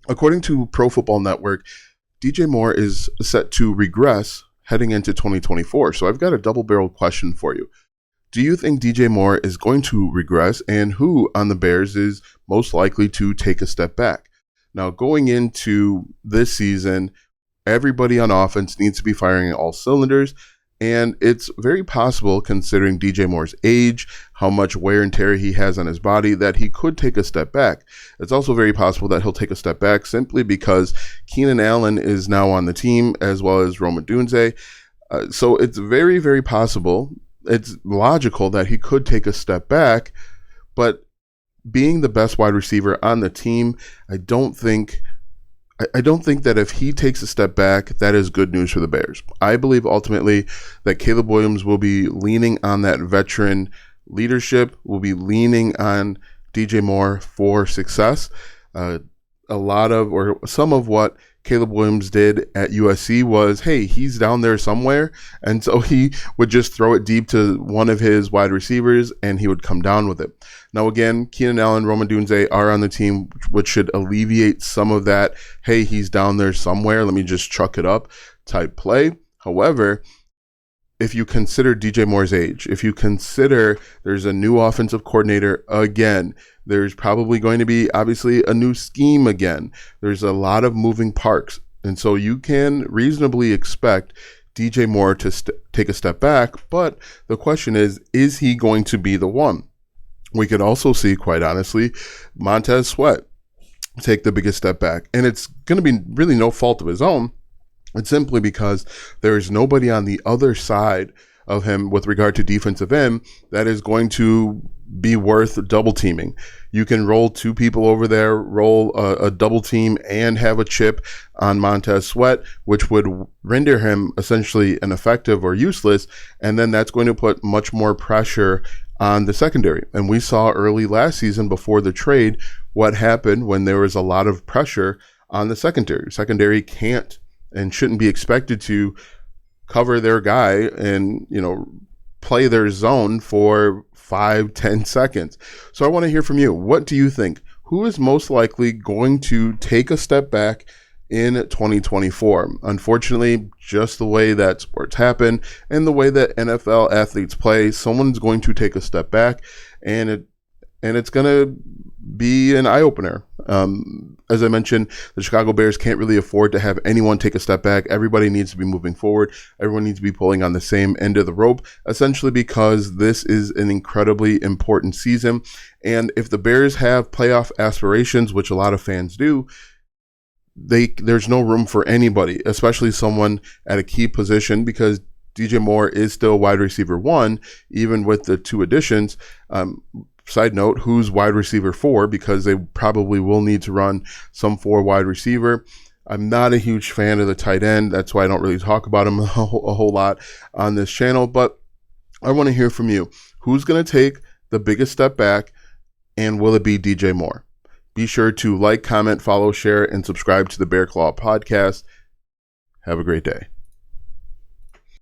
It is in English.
According to Pro Football Network, DJ Moore is set to regress heading into 2024. So I've got a double-barreled question for you. Do you think DJ Moore is going to regress, and who on the Bears is most likely to take a step back? Now, going into this season, everybody on offense needs to be firing all cylinders, and it's very possible, considering DJ Moore's age, how much wear and tear he has on his body, that he could take a step back. It's also very possible that he'll take a step back simply because Keenan Allen is now on the team, as well as Rome Odunze. So it's very, very possible. It's logical that he could take a step back, but being the best wide receiver on the team, I don't think that if he takes a step back, that is good news for the Bears. I believe ultimately that Caleb Williams will be leaning on that veteran leadership, will be leaning on DJ Moore for success. Some of what Caleb Williams did at USC was, hey, he's down there somewhere, and so he would just throw it deep to one of his wide receivers, and he would come down with it. Now, again, Keenan Allen, Rome Odunze are on the team, which should alleviate some of that, hey, he's down there somewhere, let me just chuck it up type play. However, if you consider DJ Moore's age, if you consider there's a new offensive coordinator again, there's probably going to be obviously a new scheme again. There's a lot of moving parts. And so you can reasonably expect DJ Moore to take a step back. But the question is he going to be the one? We could also see, quite honestly, Montez Sweat take the biggest step back. And it's going to be really no fault of his own. It's simply because there is nobody on the other side of him with regard to defensive end that is going to be worth double teaming. You can roll two people over there, roll a double team, and have a chip on Montez Sweat, which would render him essentially ineffective or useless. And then that's going to put much more pressure on the secondary. And we saw early last season before the trade what happened when there was a lot of pressure on the secondary. Secondary can't and shouldn't be expected to cover their guy and, play their zone for 5-10 seconds. So I want to hear from you. What do you think? Who is most likely going to take a step back in 2024? Unfortunately, just the way that sports happen and the way that NFL athletes play, someone's going to take a step back, and it's going to be an eye-opener. As I mentioned, the Chicago Bears can't really afford to have anyone take a step back. Everybody needs to be moving forward. Everyone needs to be pulling on the same end of the rope, essentially because this is an incredibly important season. And if the Bears have playoff aspirations, which a lot of fans do, there's no room for anybody, especially someone at a key position, because DJ Moore is still wide receiver 1, even with the 2 additions. Side note, who's wide receiver 4? Because they probably will need to run some 4 wide receiver. I'm not a huge fan of the tight end. That's why I don't really talk about him a whole lot on this channel. But I want to hear from you. Who's going to take the biggest step back, and will it be DJ Moore? Be sure to like, comment, follow, share, and subscribe to the Bear Claw podcast. Have a great day.